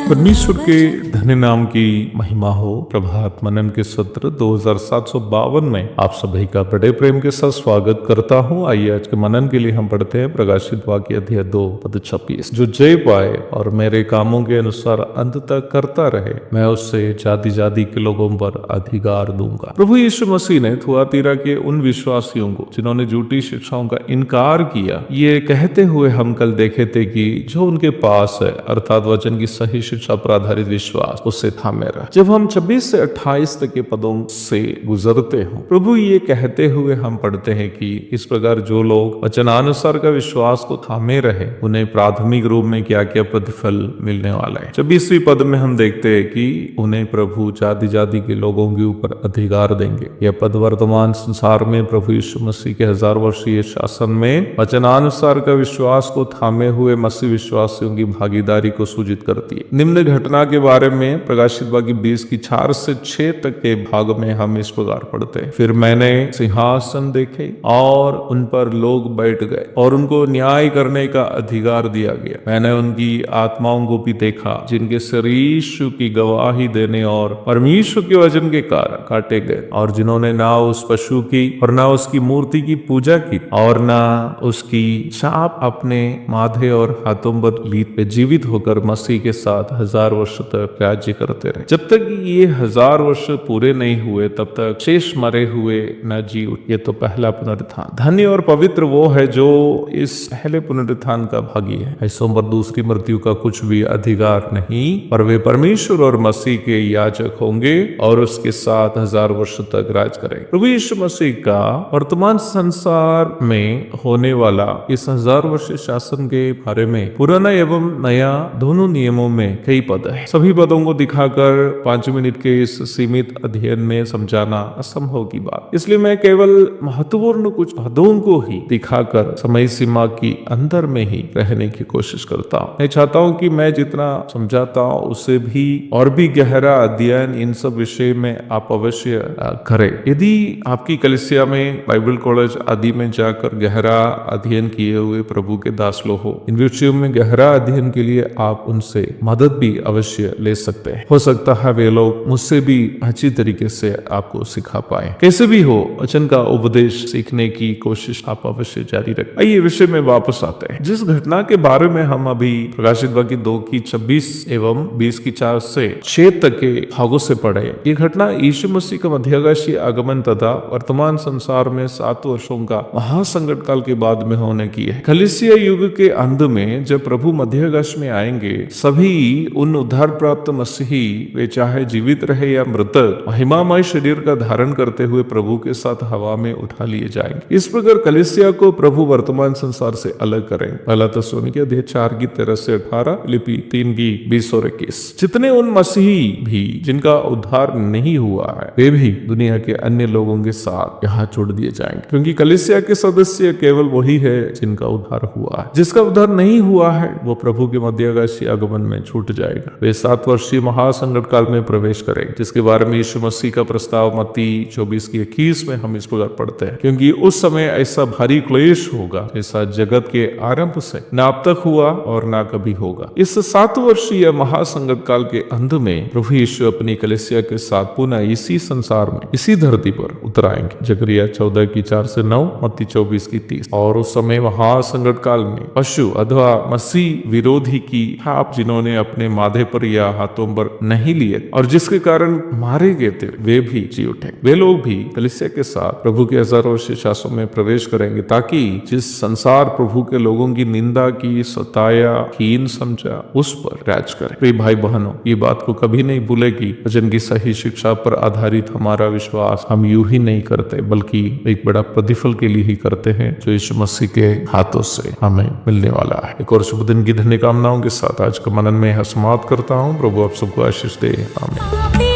परमेश्वर के धन्य नाम की महिमा हो। प्रभात मनन के सत्र 2752 में आप सभी का बड़े प्रेम के साथ स्वागत करता हूं। आइए आज के मनन के लिए हम पढ़ते हैं प्रकाशित वाक्य अध्याय 2 पद 26। जो जय पाए और मेरे कामों के अनुसार अंत तक करता रहे, मैं उससे जाति जाति के लोगों पर अधिकार दूंगा। प्रभु यीशु मसीह ने थुआतीरा के उन विश्वासियों को जिन्होंने झूठी शिक्षाओं का इनकार किया, ये कहते हुए हम कल देखे थे कि जो उनके पास है अर्थात वचन की सही शिक्षा पर आधारित विश्वास, उससे थामे रहे। जब हम 26 से 28 तक के पदों से गुजरते हो, प्रभु ये कहते हुए हम पढ़ते हैं कि इस प्रकार जो लोग वचनानुसार का विश्वास को थामे रहे, उन्हें प्राथमिक रूप में क्या क्या प्रतिफल मिलने वाला है। 26वीं पद में हम देखते हैं कि उन्हें प्रभु जाति जाति के लोगों के ऊपर अधिकार देंगे। यह पद वर्तमान संसार में प्रभु यीशु मसीह के 1000 वर्षीय शासन में वचनानुसार का विश्वास को थामे हुए मसीह विश्वासियों की भागीदारी को सूचित करती है। निम्न घटना के बारे में प्रकाशित वाक्य 20 की 4 से 6 तक के भाग में हम इस प्रकार पढ़ते हैं। फिर मैंने सिंहासन देखे और उन पर लोग बैठ गए और उनको न्याय करने का अधिकार दिया गया। मैंने उनकी आत्माओं को भी देखा जिनके शरीर यीशु की गवाही देने और परमेश्वर के वचन के कारण काटे गए, और जिन्होंने ना उस पशु की और ना उसकी मूर्ति की पूजा की और ना उसकी छाप अपने माथे और हाथों पर ली पे जीवित होकर मसीह के साथ 1000 वर्ष तक राज्य करते रहे। जब तक ये 1000 वर्ष पूरे नहीं हुए तब तक शेष मरे हुए न जी उठे। ये तो पहला पुनरुत्थान। धन्य और पवित्र वो है जो इस पहले पुनरुत्थान का भागी है। ऐसों पर दूसरी मृत्यु का कुछ भी अधिकार नहीं, पर वे परमेश्वर और मसीह के याजक होंगे और उसके साथ 1000 वर्ष तक राज करेंगे। प्रभु यीशु मसीह का वर्तमान संसार में होने वाला इस 1000 वर्ष शासन के बारे में पुराना एवं नया दोनों नियमों में कई पद है। सभी पदों को दिखाकर 5 मिनट के इस सीमित अध्ययन में समझाना असंभव की बात, इसलिए मैं केवल महत्वपूर्ण कुछ पदों को ही दिखाकर समय सीमा की अंदर में ही रहने की कोशिश करता हूँ। मैं चाहता हूँ कि मैं जितना समझाता हूँ उससे भी और भी गहरा अध्ययन इन सब विषय में आप अवश्य करें। यदि आपकी कलीसिया में बाइबल कॉलेज आदि में जाकर गहरा अध्ययन किए हुए प्रभु के दास लोग हो, इन विषयों में गहरा अध्ययन के लिए आप उनसे मदद भी अवश्य ले सकते हैं। हो सकता है वे लोग मुझसे भी अच्छी तरीके से आपको सिखा पाए। कैसे भी हो, वचन का उपदेश सीखने की कोशिश आप अवश्य जारी रखें। आइए विषय में वापस आते हैं। जिस घटना के बारे में हम अभी प्रकाशित वाक्य 2 की 26 एवं 20 की 4 से 6 तक के भागों से पढ़े, ये घटना यीशु मसीह का मध्यगाशी आगमन तथा वर्तमान संसार में 7 वर्षों का महासंकट काल के बाद में होने की है। कलीसिया युग के अंत में जब प्रभु मध्यगाश में आएंगे, सभी उन उद्धार प्राप्त मसीही, वे चाहे जीवित रहे या मृतक, महिमामय शरीर का धारण करते हुए प्रभु के साथ हवा में उठा लिए जाएंगे। इस प्रकार कलीसिया को प्रभु वर्तमान संसार से अलग करेंगे। पहला थिस्सलुनीके अध्याय 4 की 13 से 18, फिलिप्पी 3 की 20 और 21। जितने उन मसीही भी जिनका उद्धार नहीं हुआ है, वे भी दुनिया के अन्य लोगों के साथ यहाँ छोड़ दिए जाएंगे, क्योंकि कलीसिया के सदस्य केवल वही है जिनका उद्धार हुआ है। जिसका उद्धार नहीं हुआ है वो प्रभु के मध्यगाशी आगमन में छूट जाएगा। वे 7 वर्षीय महासंकट काल में प्रवेश करेंगे, जिसके बारे में यीशु मसीह का प्रस्ताव मत्ती 24 की 21 में हम इस प्रकार पढ़ते हैं। क्योंकि उस समय ऐसा भारी क्लेश होगा जैसा जगत के आरंभ से न अब तक हुआ और न कभी होगा। इस 7 वर्षीय महासंकट काल के अंत में प्रभु यीशु अपनी कलीसिया के साथ पुनः इसी संसार में, इसी धरती पर उतर आएंगे। जकरिया 14 की 4 से 9, मत्ती 24 की 30। और उस समय महासंकट काल में पशु अथवा मसीह विरोधी की आप जिन्होंने अपने माथे पर या हाथ हाथों पर नहीं लिए और जिसके कारण मारे गए थे वे भी जी उठे। वे लोग भी कलीसिया के साथ प्रभु के हजारों शिष्यासों में प्रवेश करेंगे, ताकि जिस संसार प्रभु के लोगों की निंदा की, सताया, हीन समझा, उस पर राज करे। प्रिय भाई बहनों, ये बात को कभी नहीं भूलेगी। वचन की सही शिक्षा पर आधारित हमारा विश्वास हम यूं ही नहीं करते, बल्कि एक बड़ा प्रतिफल के लिए ही करते हैं जो यीशु मसीह के हाथों से हमें मिलने वाला है। एक और शुभ दिन की धन्य कामनाओं के साथ आज का मनन में समाप्त करता हूँ। प्रभु आप सबको आशीष दे। आमीन।